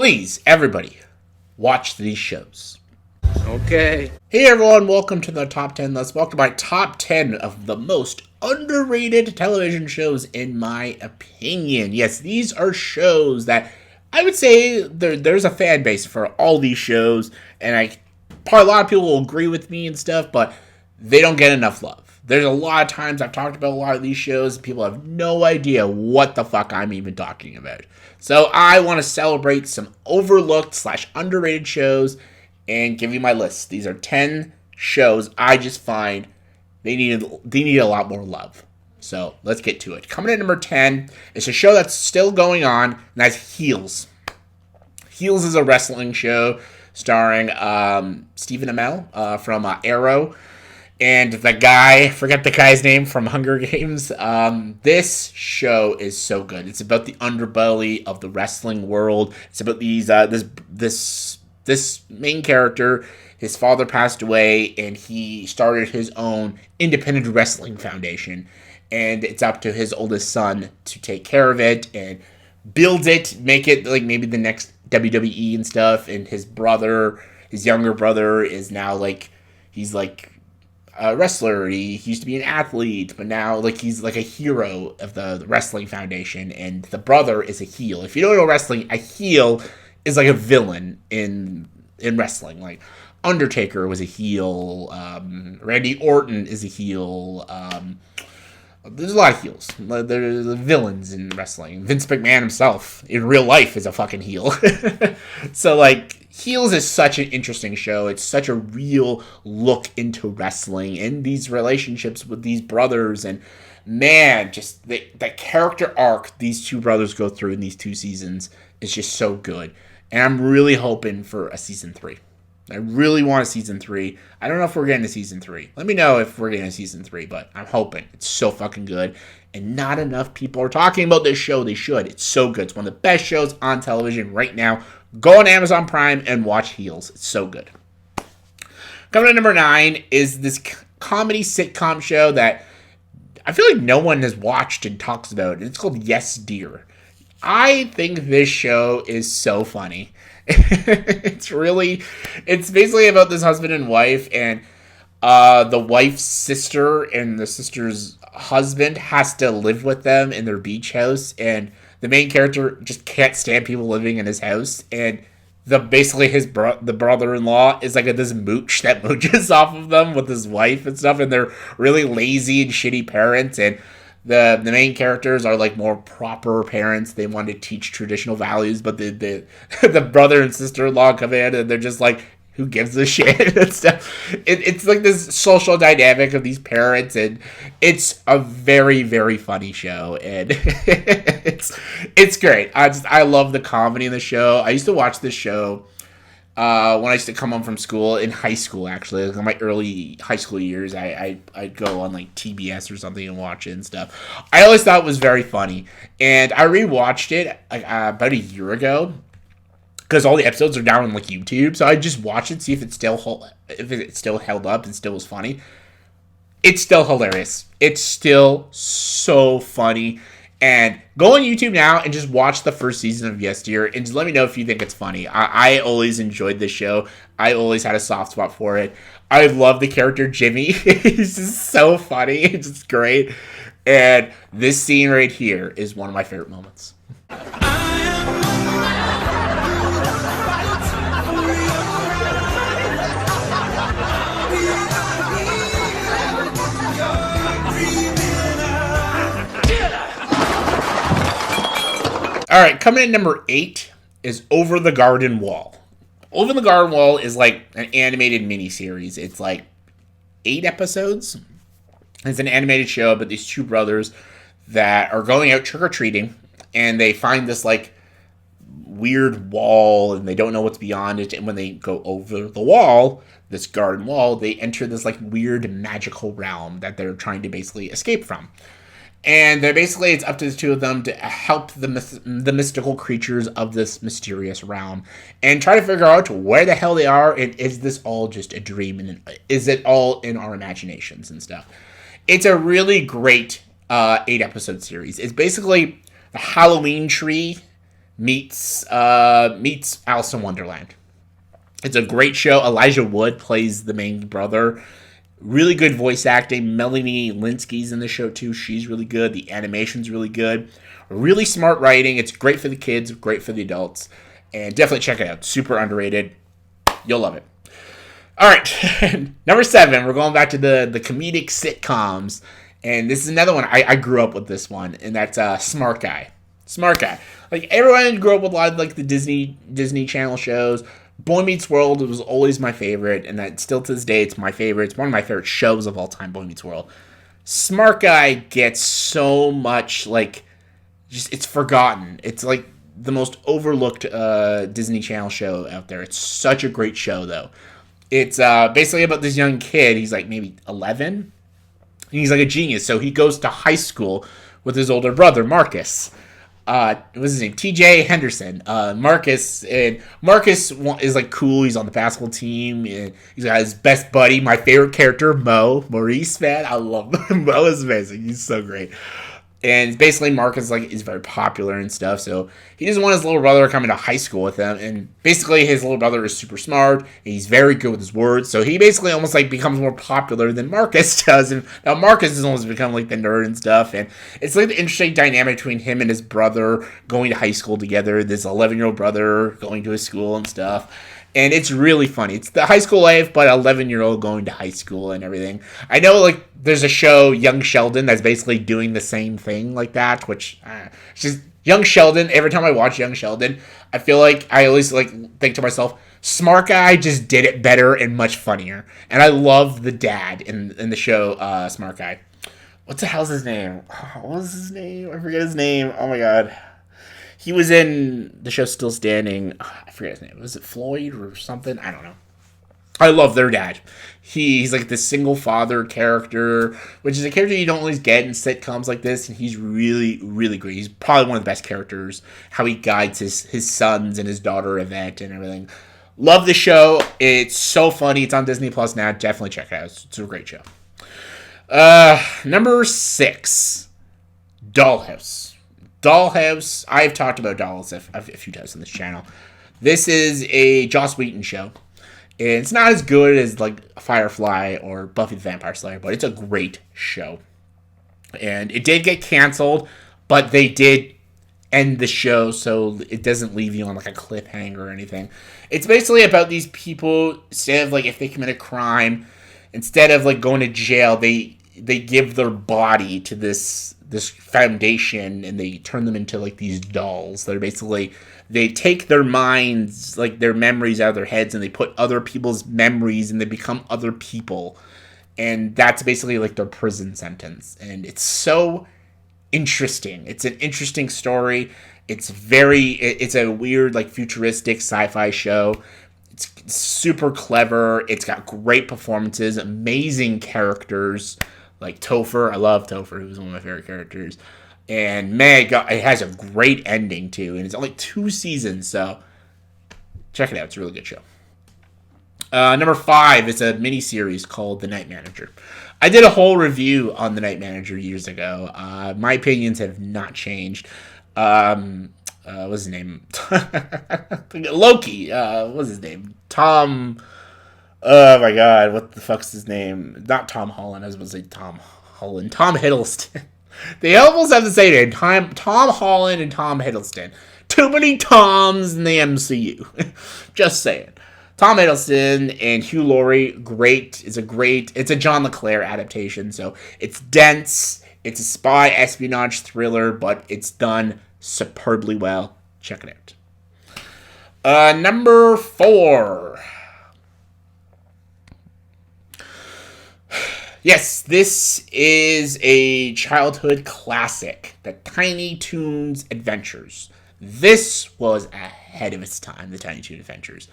Please, everybody, watch these shows. Okay. Hey everyone, welcome to the top 10 list. Welcome to my top 10 of the most underrated television shows in my opinion. Yes, these are shows that I would say there's a fan base for all these shows, and a lot of people will agree with me and stuff, but they don't get enough love. There's a lot of times I've talked about a lot of these shows, and people have no idea what the fuck I'm even talking about. So I want to celebrate some overlooked / underrated shows and give you my list. These are 10 shows I just find they need a lot more love. So let's get to it. Coming in at number 10 is a show that's still going on, and that's Heels. Heels is a wrestling show starring Stephen Amell from Arrow. And the guy, forget the guy's name from Hunger Games. This show is so good. It's about the underbelly of the wrestling world. It's about this main character. His father passed away, and he started his own independent wrestling foundation. And it's up to his oldest son to take care of it and build it, make it like maybe the next WWE and stuff. And his younger brother, is now he's a wrestler. He used to be an athlete, but now he's like a hero of the wrestling foundation, and the brother is a heel. If you don't know wrestling, a heel is like a villain in wrestling. Like Undertaker was a heel, Randy Orton is a heel. There's a lot of heels. There's villains in wrestling. Vince McMahon himself, in real life, is a fucking heel. So, Heels is such an interesting show. It's such a real look into wrestling and these relationships with these brothers. And, man, just the character arc these two brothers go through in these 2 seasons is just so good. And I'm really hoping for a season 3. I really want a season 3. I don't know if we're getting a season 3. Let me know if we're getting a season 3, but I'm hoping. It's so fucking good. And not enough people are talking about this show. They should. It's so good. It's one of the best shows on television right now. Go on Amazon Prime and watch Heels. It's so good. Coming to number 9 is this comedy sitcom show that I feel like no one has watched and talks about. It's called Yes, Dear. I think this show is so funny. It's basically about this husband and wife, and the wife's sister and the sister's husband has to live with them in their beach house, and the main character just can't stand people living in his house, and the brother-in-law is like this mooch that mooches off of them with his wife and stuff, and they're really lazy and shitty parents, and the main characters are more proper parents. They want to teach traditional values, but the brother and sister-in-law come in and they're just like, who gives a shit and stuff. It's like this social dynamic of these parents, and it's a very, very funny show, and it's great. I love the comedy in the show. I used to watch this show when I used to come home from school in high school. Actually, in my early high school years, I'd go on TBS or something and watch it and stuff. I always thought it was very funny, and I rewatched it about a year ago, because all the episodes are down on YouTube. So I just watched it, see if it still held up and still was funny. It's still hilarious. It's still so funny. And go on YouTube now and just watch the first season of Yes Dear and just let me know if you think it's funny. I always enjoyed this show. I always had a soft spot for it. I love the character Jimmy. He's just so funny. It's just great. And this scene right here is one of my favorite moments. All right, coming in number 8 is Over the Garden Wall. Over the Garden Wall is an animated miniseries. It's 8 episodes. It's an animated show about these 2 brothers that are going out trick-or-treating, and they find this weird wall, and they don't know what's beyond it. And when they go over the wall, this garden wall, they enter this weird magical realm that they're trying to basically escape from. And it's up to the 2 of them to help the mystical creatures of this mysterious realm and try to figure out where the hell they are, and is this all just a dream, and is it all in our imaginations and stuff. It's a really great 8-episode series. It's basically the Halloween tree meets Alice in Wonderland. It's a great show. Elijah Wood plays the main brother. Really good voice acting. Melanie Linsky's in the show too. She's really good. The animation's really good. Really smart writing. It's great for the kids, great for the adults. And definitely check it out. Super underrated. You'll love it. All right. Number 7, we're going back to the comedic sitcoms. And this is another one. I grew up with this one, and that's Smart Guy. Smart Guy. Like, everyone grew up with a lot of like the Disney Channel shows. Boy Meets World was always my favorite, and that still to this day it's my favorite. It's one of my favorite shows of all time, Boy Meets World. Smart Guy gets so much like just it's forgotten. It's like the most overlooked Disney Channel show out there. It's such a great show though. It's basically about this young kid. He's like maybe 11. And he's like a genius. So he goes to high school with his older brother, Marcus. What's his name? TJ Henderson. Marcus is like cool. He's on the basketball team. And he's got his best buddy, my favorite character, Maurice, man. I love him. Mo is amazing. He's so great. And basically Marcus is very popular and stuff, so he doesn't want his little brother coming to high school with him. And basically his little brother is super smart, and he's very good with his words, so he basically almost like becomes more popular than Marcus does. And now Marcus has almost become like the nerd and stuff, and it's like the interesting dynamic between him and his brother going to high school together, this 11-year-old brother going to his school and stuff. And it's really funny. It's the high school life, but 11-year-old going to high school and everything. I know, like, there's a show, Young Sheldon, that's basically doing the same thing like that, which, it's just, Young Sheldon, every time I watch Young Sheldon, I feel like I always, like, think to myself, Smart Guy just did it better and much funnier. And I love the dad in the show, Smart Guy. What the hell's his name? What was his name? I forget his name. Oh, my God. He was in the show Still Standing. I forget his name. Was it Floyd or something? I don't know. I love their dad. He's like this single father character, which is a character you don't always get in sitcoms like this. And he's really, really great. He's probably one of the best characters. How he guides his sons and his daughter Yvette and everything. Love the show. It's so funny. It's on Disney Plus now. Definitely check it out. It's a great show. Number 6, Dollhouse. Dollhouse, I've talked about Dollhouse a few times on this channel. This is a Joss Whedon show. And it's not as good as like Firefly or Buffy the Vampire Slayer, but it's a great show. And it did get canceled, but they did end the show so it doesn't leave you on like a cliffhanger or anything. It's basically about these people, instead of like if they commit a crime, instead of like going to jail, they give their body to this foundation and they turn them into like these dolls that are basically, they take their minds, like their memories out of their heads, and they put other people's memories and they become other people. And that's basically like their prison sentence. And it's so interesting. It's an interesting story. It's a weird like futuristic sci-fi show. It's super clever. It's got great performances, amazing characters. Like Topher, I love Topher, who's one of my favorite characters. And man, it has a great ending too. And it's only 2 seasons, so check it out. It's a really good show. Number 5 is a miniseries called The Night Manager. I did a whole review on The Night Manager years ago. My opinions have not changed. What's his name? Loki. What's his name? Tom. Oh my God, what the fuck's his name? Not Tom Holland, I was going to say Tom Holland. Tom Hiddleston. They almost have the same name. Tom Holland and Tom Hiddleston. Too many Toms in the MCU. Just saying. Tom Hiddleston and Hugh Laurie, great. It's a John LeClaire adaptation, so it's dense. It's a spy espionage thriller, but it's done superbly well. Check it out. Number 4. Yes, this is a childhood classic, the Tiny Toons Adventures. This was ahead of its time, the Tiny Toon Adventures.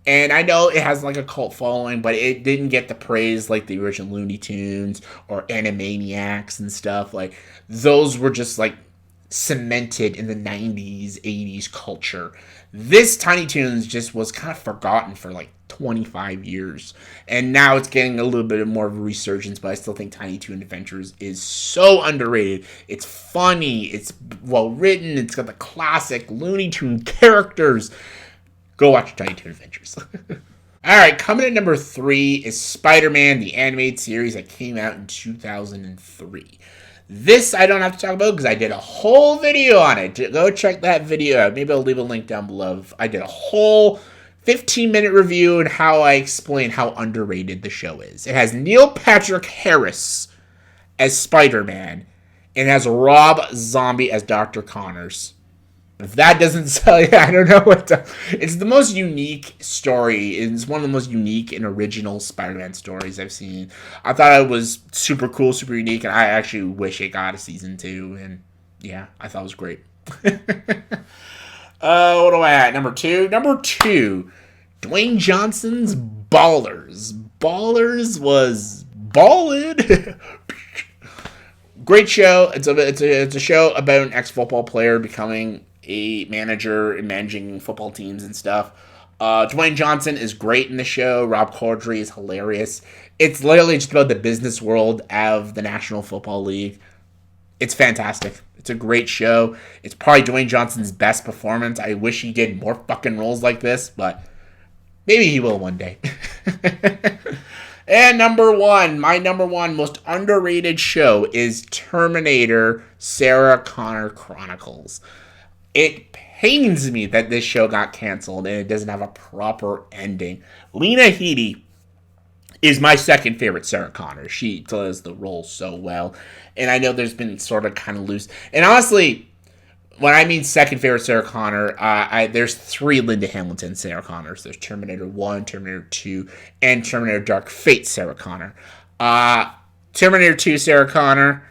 And I know it has like a cult following, but it didn't get the praise like the original Looney Tunes or Animaniacs and stuff. Like, those were just like cemented in the 90s, 80s culture. This Tiny Toons just was kind of forgotten for like 25 years. And now it's getting a little bit more of a resurgence, but I still think Tiny Toon Adventures is so underrated. It's funny, it's well written, it's got the classic Looney Tune characters. Go watch Tiny Toon Adventures. Alright, coming at number 3 is SpiderMan, the animated series that came out in 2003. This I don't have to talk about because I did a whole video on it. Go check that video out. Maybe I'll leave a link down below. I did a whole 15-minute review and how I explain how underrated the show is. It has Neil Patrick Harris as Spider-Man and has Rob Zombie as Dr. Connors. If that doesn't tell you, I don't know what to... It's the most unique story. It's one of the most unique and original Spider-Man stories I've seen. I thought it was super cool, super unique, and I actually wish it got a season 2. And yeah, I thought it was great. What do I at? Number 2? Number 2, Dwayne Johnson's Ballers. Ballers was ballin'. Great show. It's a show about an ex-football player becoming a manager and managing football teams and stuff. Dwayne Johnson is great in the show. Rob Corddry is hilarious. It's literally just about the business world of the National Football League. It's fantastic. It's a great show. It's probably Dwayne Johnson's best performance. I wish he did more fucking roles like this, but maybe he will one day. And number 1, my number 1 most underrated show is Terminator Sarah Connor Chronicles. It pains me that this show got canceled and it doesn't have a proper ending. Lena Headey is my second favorite Sarah Connor. She does the role so well. And I know there's been sort of kind of loose. And honestly, when I mean second favorite Sarah Connor, there's 3 Linda Hamilton Sarah Connors. There's Terminator 1, Terminator 2, and Terminator Dark Fate Sarah Connor. Terminator 2 Sarah Connor,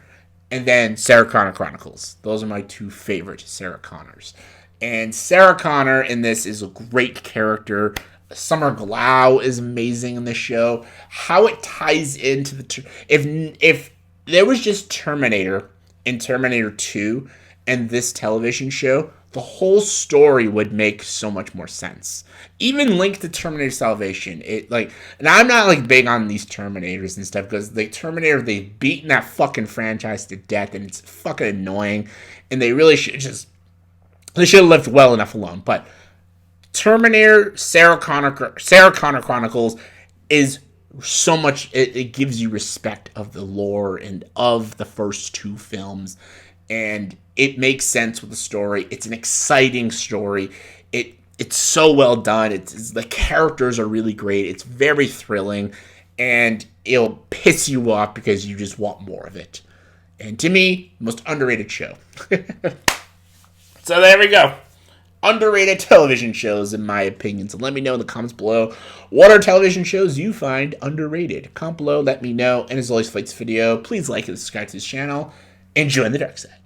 and then Sarah Connor Chronicles. Those are my 2 favorite Sarah Connors. And Sarah Connor in this is a great character. Summer Glau is amazing in this show. How it ties into the... If there was just Terminator in Terminator 2 and this television show, the whole story would make so much more sense. Even linked to Terminator Salvation. And I'm not big on these Terminators and stuff because the Terminator, they've beaten that fucking franchise to death and it's fucking annoying. And they really should they should have left well enough alone. But Terminator Sarah Connor Chronicles is so much, it gives you respect of the lore and of the first 2 films. And it makes sense with the story. It's an exciting story. It's so well done. The characters are really great. It's very thrilling. And it'll piss you off because you just want more of it. And to me, most underrated show. So there we go. Underrated television shows, in my opinion. So let me know in the comments below. What are television shows you find underrated? Comment below, let me know. And as always, for this video, please like and subscribe to this channel. And join the dark side.